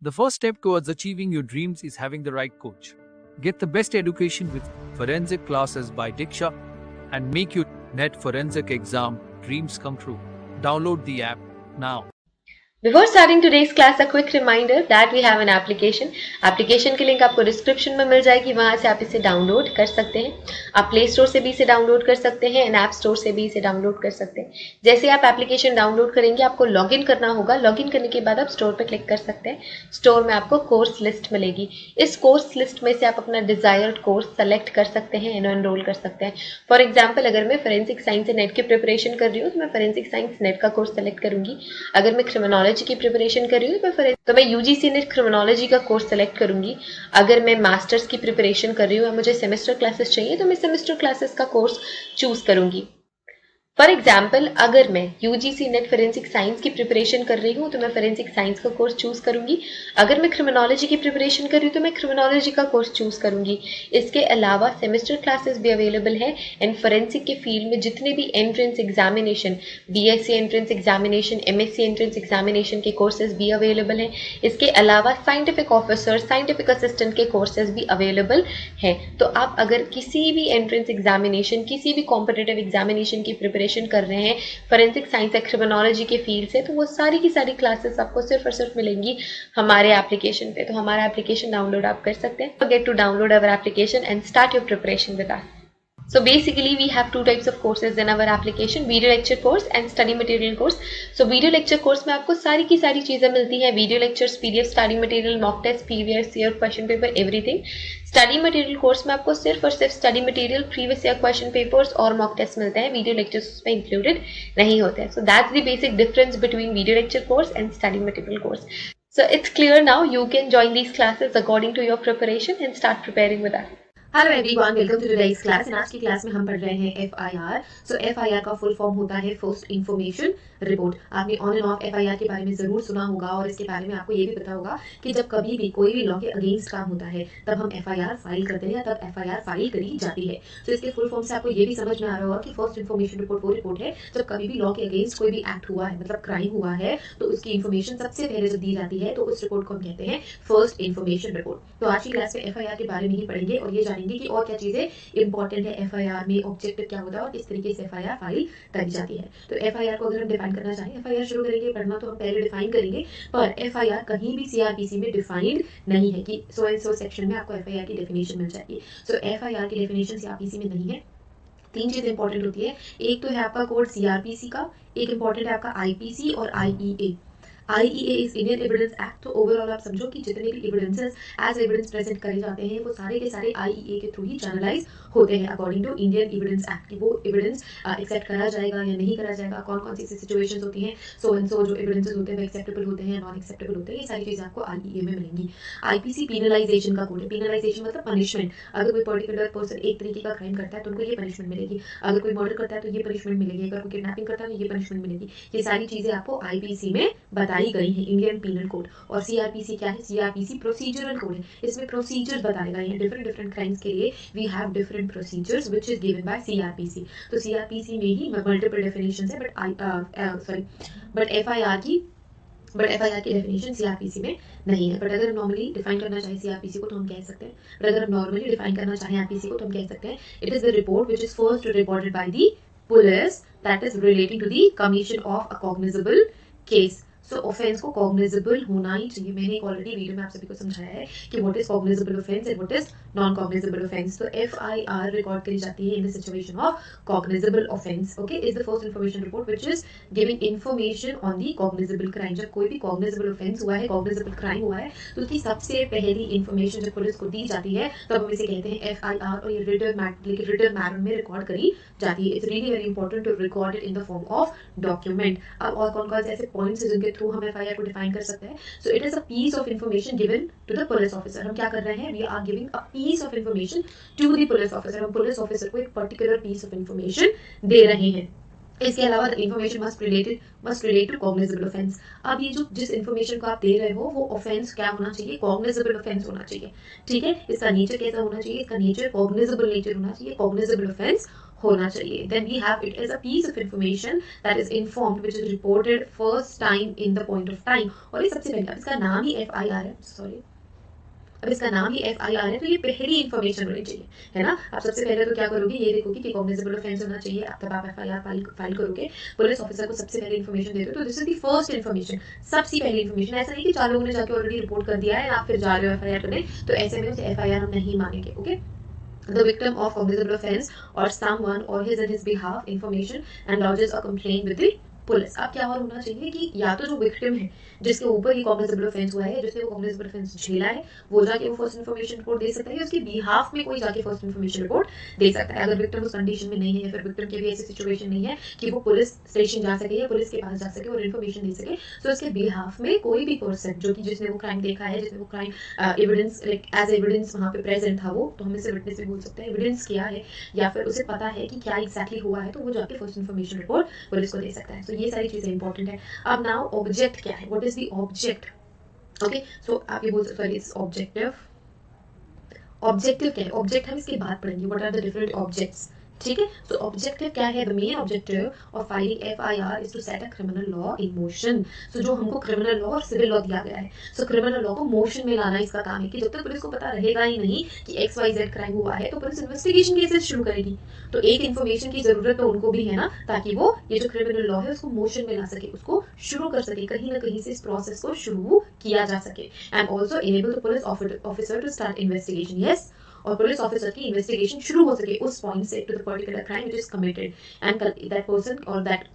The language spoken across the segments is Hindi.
The first step towards achieving your dreams is having the right coach. Get the best education with forensic classes by Diksha and make your NET forensic exam dreams come true. Download the app now. Before starting today's class, a quick reminder that we have an application. Application की लिंक आपको डिस्क्रिप्शन में मिल जाएगी, वहां से आप इसे डाउनलोड कर सकते हैं. आप प्ले स्टोर से भी इसे डाउनलोड कर सकते हैं एंड ऐप स्टोर से भी इसे डाउनलोड कर सकते हैं. जैसे आप एप्लीकेशन डाउनलोड करेंगे आपको लॉगिन करना होगा. लॉगिन करने के बाद आप स्टोर पर क्लिक कर सकते हैं. स्टोर में आपको कोर्स लिस्ट मिलेगी. इस कोर्स लिस्ट में से आप अपना डिजायर्ड कोर्स सेलेक्ट कर सकते हैं एंड एनरोल कर सकते हैं. फॉर एग्जाम्पल, अगर मैं फोरेंसिक साइंस नेट की प्रिपरेशन कर रही हूँ तो मैं फोरेंसिक साइंस नेट का कोर्स सेलेक्ट करूंगी. अगर मैं क्रिमिनोलॉजी की प्रिपरेशन कर रही हूँ तो मैं यूजीसी नेट क्रिमिनोलॉजी का कोर्स सेलेक्ट करूंगी. अगर मैं मास्टर्स की प्रिपरेशन कर रही हूँ और मुझे सेमेस्टर क्लासेस चाहिए तो मैं सेमेस्टर क्लासेस का कोर्स चूज करूंगी. फॉर एग्जाम्पल, अगर मैं यूजीसी नेट फोरेंसिक साइंस की प्रिपरेशन कर रही हूँ तो मैं फोरेंसिक साइंस का कोर्स चूज करूंगी. अगर मैं क्रिमिनोलॉजी की प्रिपरेशन कर रही हूँ तो मैं क्रिमिनोलॉजी का कोर्स चूज करूंगी. इसके अलावा सेमेस्टर क्लासेस भी अवेलेबल है एंड फोरेंसिक के फील्ड में जितने भी entrance examination, BSc entrance examination, MSc entrance examination के कोर्सेज भी अवेलेबल हैं. इसके अलावा साइंटिफिक ऑफिसर, साइंटिफिक असिस्टेंट के कोर्सेज भी अवेलेबल हैं. तो आप अगर किसी भी एंट्रेंस एग्जामिनेशन, किसी भी कॉम्पिटिटिव एग्जामिनेशन की प्रिपरेशन कर रहे हैं फोरेंसिक साइंस या क्रिमिनोलॉजी के फील्ड से, तो वो सारी की सारी क्लासेस आपको सिर्फ और सिर्फ मिलेंगी हमारे एप्लीकेशन पे. तो हमारा एप्लीकेशन डाउनलोड आप कर सकते हैं. Get to download our application and start your preparation with us. So basically we have two types of courses in our application, video lecture course and study material course. So video lecture course में आपको सारी की सारी चीजें मिलती हैं. Video lectures, PDF, study material, mock test, previous year question paper, everything. Study material course में आपको सिर्फ और सिर्फ study material, previous year question papers और मॉक टेस्ट मिलते हैं. वीडियो लेक्चर्स उसमें इंक्लूडेड नहीं होते हैं. So that's the basic difference between video lecture course and study material course. So it's clear now. You can join these classes according to your preparation and start preparing with us. Hello everyone, welcome to today's class. आज की क्लास में हम पढ़ रहे हैं एफआईआर. सो एफआईआर का फुल फॉर्म होता है फर्स्ट इन्फॉर्मेशन रिपोर्ट. आपने ऑन एंड ऑफ एफआईआर के बारे में जरूर सुना होगा और इसके बारे में आपको ये भी पता होगा कि जब कभी भी कोई भी लॉ के अगेंस्ट काम होता है तब हम एफआईआर फाइल करते हैं या तब एफआईआर फाइल करी जाती है. तो इसके फुल फॉर्म से आपको ये भी समझ में आ रहा होगा कि फर्स्ट इन्फॉर्मेशन रिपोर्ट वो रिपोर्ट है जब कभी भी लॉ के अगेंस्ट कोई भी एक्ट हुआ है, मतलब क्राइम हुआ है, तो उसकी इन्फॉर्मेशन सबसे पहले जब दी जाती है तो उस रिपोर्ट को हम कहते हैं फर्स्ट इन्फॉर्मेशन रिपोर्ट. तो आज की क्लास में एफआईआर के बारे में ही पढ़ेंगे और ये जानेंगे कि और क्या चीजें इंपॉर्टेंट है एफआईआर में, ऑब्जेक्टिव क्या होता है और किस तरीके से एफआईआर फाइल करी जाती है. तो एफआईआर को अगर हम डिफाइन करना चाहें, एफआईआर शुरू करेंगे पढ़ना तो हम पहले डिफाइन करेंगे, पर एफआईआर कहीं भी सीआरपीसी में डिफाइंड नहीं है कि सो एंड सो सेक्शन में आपको एफआईआर की डेफिनेशन मिल जाएगी. सो एफआईआर की डेफिनेशन सीआरपीसी में नहीं है. तीन चीजें इंपॉर्टेंट होती है. एक तो है आपका कोड सीआरपीसी का, एक इंपॉर्टेंट है आपका आईपीसी और IEA. IEA is Indian evidence act. तो ओवरऑल आप समझो कि जितने भी एविडेंसेस एज एविडेंस प्रेजेंट करे जाते हैं वो सारे के सारे आईईए के थ्रू ही चैनलाइज होते हैं according to Indian evidence act. वो एविडेंस एक्सेप्ट करा जाएगा या नहीं करा जाएगा, कौन कौन सी सिचुएशंस होती हैं, सो एंड सो जो एविडेंसेस होते हैं वो एक्सेप्टेबल होते हैं, नॉन एक्सेप्टेबल होते हैं, ये सारी चीजें आपको आईईए में मिलेंगी. आईपीसी पीनलाइजेशन का कोड है. पीनलाइजेशन मतलब पनिशमेंट. अगर कोई पर्टिकुलर पर्सन एक तरीके का क्राइम करता है तो उनको ये पनिशमेंट मिलेगी. अगर कोई मर्डर करता है तो ये पनिशमेंट मिलेगी. अगर कोई किडनैपिंग करता है तो ये पनिशमेंट मिलेगी. ये सारी चीजें आपको आईपीसी में बताई गई है, इंडियन पीनल कोड. और सीआरपीसी क्या है? सीआरपीसी प्रोसीजरल कोड है. इसमें प्रोसीजर बताए गए हैं. डिफरेंट डिफरेंट क्राइम्स के लिए we have different procedures which is given by CrPC. तो सीआरपीसी में ही मल्टीपल डेफिनेशंस है, बट एफआईआर की डेफिनेशन सीआरपीसी में नहीं है. बट अगर हम नॉर्मली डिफाइन करना चाहें सीआरपीसी को तो हम कह सकते हैं. बट अगर हम नॉर्मली डिफाइन करना चाहें आईपीसी को तो हम कह सकते हैं it is the report which is first recorded by the police that is relating to the commission of a cognizable case. So offence को कॉग्निजेबल होना ही चाहिए. मैंने एक ऑलरेडी वीडियो में आप सभी को समझाया है कि what is cognizable offence and what is non cognizable offence. तो एफआईआर रिकॉर्ड करी जाती है in the situation of cognizable offence. Okay, is the first information report which is giving information on the cognizable crime. जब कोई भी कॉग्निजेबल ऑफेंस हुआ है, कॉग्निजेबल क्राइम हुआ है, तो उसकी सबसे पहली इन्फॉर्मेशन जब पुलिस को दी जाती है तब हम इसे कहते हैं एफआईआर. और ये रिटन मैनर में रिकॉर्ड करी जाती है. It's really very important to record it in the form of document. अब और कौन कौन से ऐसे पॉइंट्स हैं जिनके थ्रू हम एफआईआर को डिफाइन कर सकते हैं. So it is a piece of information given to the police officer. हम क्या कर रहे हैं? We are giving a piece of information to the police officer. हम पुलिस ऑफिसर को एक पर्टिकुलर पीस ऑफ इंफॉर्मेशन दे रहे हैं. इसके अलावा information must relate to cognizable offence. अब ये जो जिस इन्फॉर्मेशन को आप दे रहे हो वो ऑफेंस क्या होना चाहिए? कॉग्निजेबल ऑफेंस होना चाहिए. ठीक है, इसका नेचर कैसा होना चाहिए? इसका नेचर कॉग्निजेबल नेचर होना चाहिए. कॉग्निजेबल ऑफेंस होना चाहिए. Then we have it as a piece of information that is informed which is reported first time in the point of time. और ये सबसे पहले, अब इसका नाम ही FIR है, सॉरी, अब इसका नाम ही FIR है, तो ये पहली इन्फॉर्मेशन होनी चाहिए, है ना. आप सबसे पहले तो क्या करोगे, ये देखोगे कि कॉग्निजेबल ऑफेंस होना चाहिए, अब तब आप FIR फाइल करोगे. पुलिस ऑफिसर को सबसे पहले इन्फॉर्मेशन देते हो, तो this is the first information, सबसे पहली इन्फॉर्मेशन. ऐसा नहीं कि 4 लोगों ने जाके ऑलरेडी रिपोर्ट कर दिया है, आप फिर जा रहे हो FIR करने, तो ऐसे में FIR हम नहीं मानेंगे. Okay, the victim of cognizable offense or someone or his and his behalf information and lodges a complaint with the police. अब क्या और होना चाहिए कि या तो जो विक्टिम है जिसके ऊपर ये कॉग्निजेबल ऑफेंस हुआ है, जिसने वो कॉग्निजेबल ऑफेंस झेला है, वो जाके वो फर्स्ट इन्फॉर्मेशन रिपोर्ट दे सकता है, उसके बिहाफ में कोई जाके फर्स्ट इन्फॉर्मेशन रिपोर्ट दे सकता है. अगर विक्टिम उस कंडीशन में नहीं है या फिर विक्टिम की भी ऐसी सिचुएशन नहीं है कि वो पुलिस स्टेशन जा सके या पुलिस के पास जा सके और इन्फॉर्मेशन दे सके, तो उसके बिहाफ में कोई भी पर्सन जो कि जिसने वो क्राइम देखा है, जिसने वो crime evidence like as evidence वहाँ पे प्रेजेंट था, वो तो हम इसे विटनेस भी बोल सकते हैं, एविडेंस किया है या फिर उसे पता है कि क्या एग्जैक्टली हुआ है, तो वो जाके फर्स्ट इन्फॉर्मेशन रिपोर्ट पुलिस को दे सकता है. तो ये सारी चीजें इंपॉर्टेंट है. अब नाउ ऑब्जेक्ट क्या है, what is the object. Okay, so आप ये बोल सकते हो इट्स ऑब्जेक्टिव. ऑब्जेक्टिव क्या है, ऑब्जेक्ट हम इसके बाद पढ़ेंगे, what are the different objects. ठीक है, सो ऑब्जेक्टिव क्या है, the main objective of filing FIR is to set a criminal law in motion. So जो हमको क्रिमिनल लॉ और सिविल लॉ दिया गया है, सो क्रिमिनल लॉ को मोशन में लाना इसका काम है. कि जब तक पुलिस को पता रहेगा ही नहीं कि XYZ क्राइम हुआ है, तो पुलिस इन्वेस्टिगेशन केसेस शुरू करेगी. तो एक इन्फॉर्मेशन की जरूरत तो उनको भी है ना, ताकि वो ये जो क्रिमिनल लॉ है उसको मोशन में ला सके, उसको शुरू कर सके, कहीं ना कहीं से इस प्रोसेस को शुरू किया जा सके. And also enable the police officer to start investigation. Yes, और पुलिस ऑफिसर की इन्वेस्टिगेशन शुरू हो सके उस पॉइंट से to the particular crime which is committed, and that person और that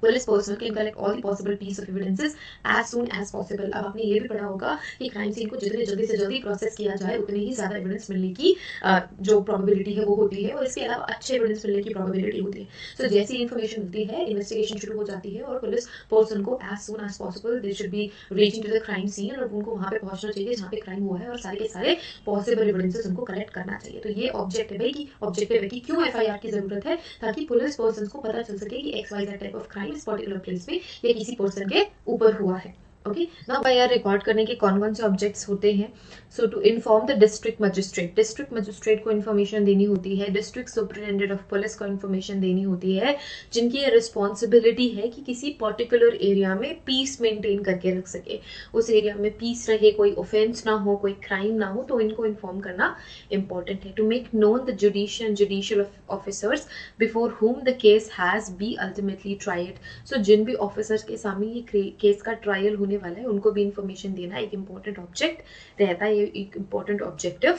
police person can collect all the possible piece of evidences as soon as possible. अब आपने ये भी पढ़ा होगा कि क्राइम सीन को जितने जल्दी से जल्दी प्रोसेस किया जाए, उतने ही ज्यादा एविडेंस मिलने की जो प्रोबेबिलिटी है वो होती है, और इसके अलावा अच्छे एविडेंस मिलने की प्रोबेबिलिटी होती है. सो जैसी इन्फॉर्मेशन मिलती है, इन्वेस्टिगेशन शुरू हो जाती है, और पुलिस पर्सन को as soon as possible they should be reaching to the crime scene, और उनको वहां पे पहुंचना चाहिए जहाँ पे क्राइम हुआ है, और सारे के सारे पॉसिबल एविडेंसेस उनको कलेक्ट करना चाहिए. तो ये ऑब्जेक्टिव है कि ऑब्जेक्टिव है कि क्यों FIR की जरूरत है, ताकि पुलिस पर्सन को पता चल सके कि XYZ टाइप ऑफ क्राइम इस पर्टिकुलर प्लेस या किसी पर्सन के ऊपर हुआ है. ओके, नाउ FIR रिकॉर्ड करने के कौन कौन से ऑब्जेक्ट्स होते हैं. So to inform the district magistrate को इन्फॉर्मेशन देनी होती है, डिस्ट्रिक्ट सुपरिटेंडेंट ऑफ पुलिस को इन्फॉर्मेशन देनी होती है, जिनकी ये रिस्पॉन्सिबिलिटी है कि किसी पर्टिकुलर एरिया में पीस मेंटेन करके रख सके, उस एरिया में पीस रहे, कोई ऑफेंस ना हो, कोई क्राइम ना हो, तो इनको इन्फॉर्म करना इंपॉर्टेंट है. To make known the judicial officers before whom the case has be ultimately tried. So जिन भी ऑफिसर्स के सामने ये केस का ट्रायल होने वाला है, उनको भी इंफॉर्मेशन देना एक इंपॉर्टेंट ऑब्जेक्ट रहता है, ये एक इंपॉर्टेंट ऑब्जेक्टिव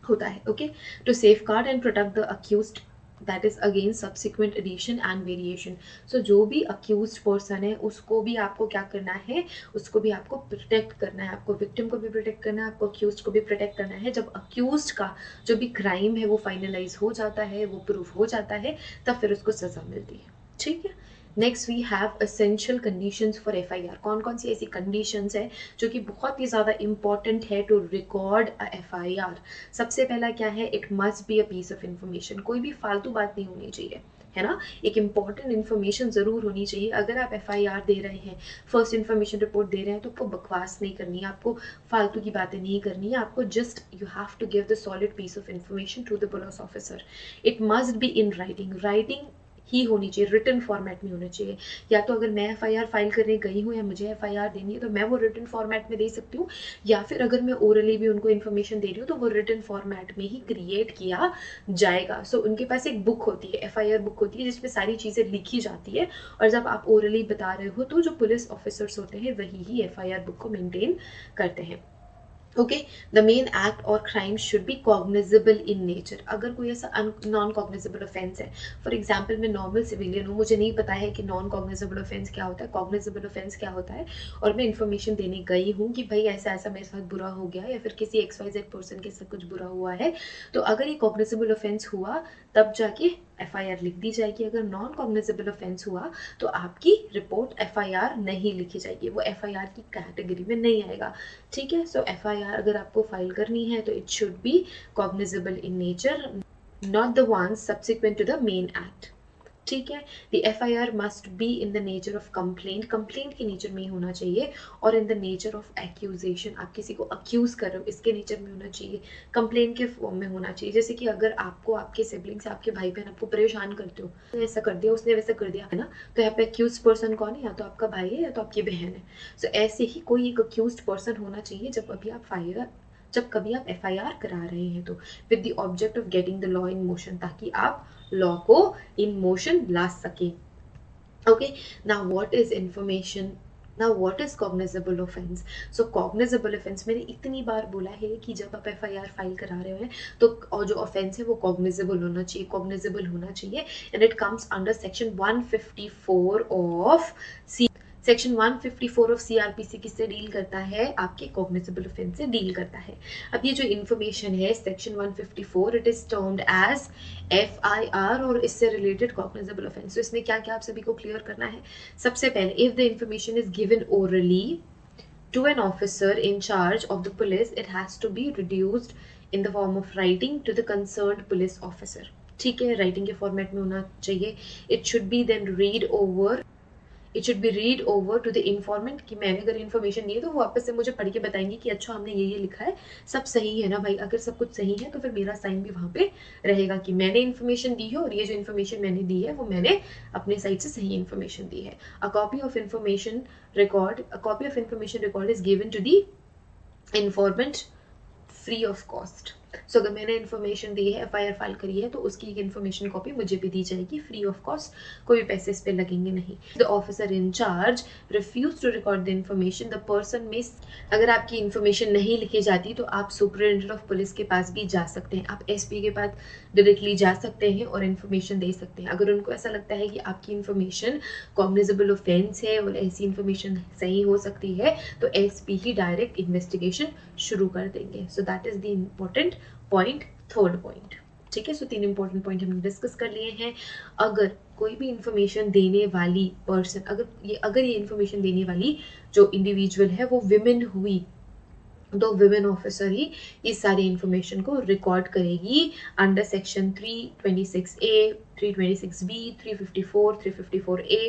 होता है. Okay, to safeguard and protect the accused, that is again subsequent addition and variation. So जो भी अक्यूज्ड पर्सन है उसको भी आपको क्या करना है, उसको भी आपको प्रोटेक्ट करना है, आपको विक्टिम को भी प्रोटेक्ट करना है, आपको अक्यूज्ड को भी प्रोटेक्ट करना है. जब अक्यूज्ड का जो भी क्राइम है वो फाइनलाइज हो जाता है, वो प्रूफ हो जाता है, तब फिर उसको सजा मिलती है. ठीक है, next we have essential conditions for FIR. कौन कौन सी ऐसी कंडीशंस है जो कि बहुत ही ज़्यादा इंपॉर्टेंट है टू रिकॉर्ड अ FIR. सबसे पहला क्या है, it must be a piece of information. कोई भी फालतू बात नहीं होनी चाहिए, है ना, एक इंपॉर्टेंट इन्फॉर्मेशन ज़रूर होनी चाहिए. अगर आप FIR दे रहे हैं, फर्स्ट इन्फॉर्मेशन रिपोर्ट दे रहे हैं, तो आपको बकवास नहीं करनी है, आपको फालतू की बातें नहीं करनी है, आपको just you have to give the solid piece of information to the police officer. It must be in writing ही होनी चाहिए, रिटन फॉर्मेट में होना चाहिए. या तो अगर मैं FIR फाइल करने गई हूँ या मुझे FIR देनी है, तो मैं वो रिटन फॉर्मेट में दे सकती हूँ, या फिर अगर मैं ओरली भी उनको इन्फॉर्मेशन दे रही हूँ तो वो रिटन फॉर्मेट में ही क्रिएट किया जाएगा. सो उनके पास एक बुक होती है, FIR बुक होती है, जिसमें सारी चीज़ें लिखी जाती है, और जब आप ओरली बता रहे हो तो जो पुलिस ऑफिसर्स होते हैं वही ही FIR बुक को मेंटेन करते हैं. ओके, द मेन एक्ट और crime should be cognizable in nature. अगर कोई ऐसा नॉन कॉग्निजेबल ऑफेंस है, फॉर एग्जांपल मैं नॉर्मल सिविलियन हूँ, मुझे नहीं पता है कि नॉन कॉग्निजेबल ऑफेंस क्या होता है, कॉग्निजेबल ऑफेंस क्या होता है, और मैं इन्फॉर्मेशन देने गई हूँ कि भाई ऐसा ऐसा मेरे साथ बुरा हो गया, या फिर किसी XYZ पर्सन के साथ कुछ बुरा हुआ है, तो अगर ये कॉग्निजेबल ऑफेंस हुआ तब जाके FIR लिख दी जाएगी. अगर नॉन कॉग्निजेबल ऑफेंस हुआ तो आपकी रिपोर्ट FIR नहीं लिखी जाएगी, वो FIR की कैटेगरी में नहीं आएगा. ठीक है, सो FIR अगर आपको फाइल करनी है तो it should be cognizable in nature, not the ones subsequent to the main act. ठीक है। The FIR must be in the nature of complaint, complaint के नेचर में ही होना चाहिए, और in the nature of accusation, आप किसी को अक्यूज कर रहे हो इसके नेचर में होना चाहिए, कंप्लेंट के फॉर्म में होना चाहिए। जैसे कि अगर आपको आपके सिबलिंग्स, आपके भाई बहन आपको परेशान करते हो, उसने ऐसा कर दिया, उसने वैसा कर दिया, है ना, तो यहाँ पे अक्यूज पर्सन कौन है? या तो आपका भाई है या तो आपकी बहन है। सो ऐसे ही कोई एक अक्यूज पर्सन होना चाहिए जब कभी आप FIR करा रहे हैं, तो with the object of getting the law in motion, ताकि आप लॉ को इन मोशन ला सके। Okay, now what is information, now what is cognizable offence? So cognizable offence, मैंने इतनी बार बोला है कि जब आप FIR फाइल करा रहे हो तो और जो ऑफेंस है वो कॉग्निजेबल होना चाहिए, and it comes under section 154 of section 154 of CRPC किससे डील करता है? आपके कॉग्निजेबल ऑफेंस से डील करता है। अब ये जो इन्फॉर्मेशन है section 154, it is termed as FIR और इससे रिलेटेड कॉग्निजेबल ऑफेंस। तो इसमें क्या क्या आप सभी को क्लियर करना है? सबसे पहले, if the information is given orally to an officer in charge of the police, it has to be reduced in the form of writing to the concerned police officer. ठीक है, राइटिंग के फॉर्मेट में होना चाहिए। It should be then read over to the informant, कि मैंने अगर इन्फॉर्मेशन दी है तो वो वापस से मुझे पढ़ के बताएंगे कि अच्छा हमने ये लिखा है, सब सही है ना भाई। अगर सब कुछ सही है तो फिर मेरा साइन भी वहाँ पे रहेगा कि मैंने इन्फॉर्मेशन दी है और ये जो इन्फॉर्मेशन मैंने दी है वो मैंने अपने साइड से सही इन्फॉर्मेशन दी है। A copy of information record is given to the informant free of cost. So अगर मैंने इन्फॉर्मेशन दी है, FIR फाइल करी है, तो उसकी एक इन्फॉर्मेशन कॉपी मुझे भी दी जाएगी फ्री ऑफ कॉस्ट, कोई भी पैसे इस पे लगेंगे नहीं। The officer in charge refuse to record the information, the person में, अगर आपकी इन्फॉर्मेशन नहीं लिखी जाती तो आप सुपरिटेंडेंट ऑफ पुलिस के पास भी जा सकते हैं, आप SP के पास डायरेक्टली जा सकते हैं और इन्फॉर्मेशन दे सकते हैं। अगर उनको ऐसा लगता है कि आपकी इन्फॉर्मेशन कॉग्निजेबल ऑफेंस है और ऐसी इन्फॉर्मेशन सही हो सकती है, तो SP ही डायरेक्ट इन्वेस्टिगेशन शुरू कर देंगे। So that is the important point, third point. ठीक है, सो 3 इंपॉर्टेंट पॉइंट हमने डिस्कस कर लिए हैं। अगर कोई भी इंफॉर्मेशन देने वाली पर्सन, अगर ये इंफॉर्मेशन देने वाली जो इंडिविजुअल है वो विमेन हुई, तो विमेन ऑफिसर ही इस सारी इंफॉर्मेशन को रिकॉर्ड करेगी under section 326A, 326B, 354, 354A,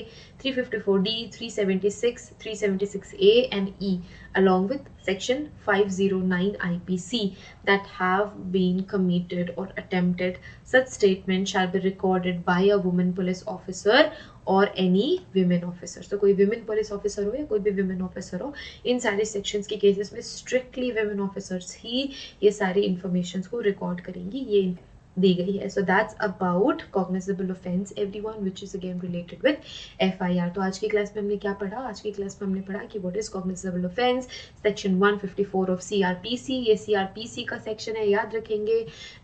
354D, 376, 376A and E, along with section 509 IPC that have been committed or attempted. Such statement shall be recorded by a woman police officer और एनी विमेन ऑफिसर। तो कोई विमेन पुलिस ऑफिसर हो या कोई भी विमेन ऑफिसर हो, इन सारे सेक्शंस के केसेस में स्ट्रिक्टली विमेन ऑफिसर्स ही ये सारी इंफॉर्मेशंस को रिकॉर्ड करेंगी, ये दी गई है। So that's about cognizable offence everyone, which is again related with FIR। तो आज की क्लास में हमने क्या पढ़ा? आज की क्लास में हमने पढ़ा कि what is cognizable offence, section 154 of CRPC, ये CRPC का सेक्शन है, याद रखेंगे,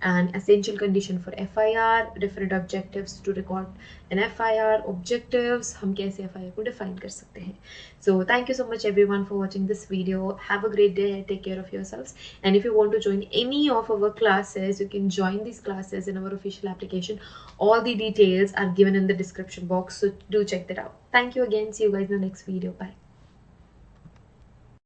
and essential condition for FIR, different objectives to record an FIR, objectives, हम कैसे FIR को डिफाइन कर सकते हैं। So thank you so much everyone for watching this video. Have a great day. Take care of yourselves. And if you want to join any of our classes, you can join these classes in our official application. All the details are given in the description box. So do check that out. Thank you again. See you guys in the next video. Bye.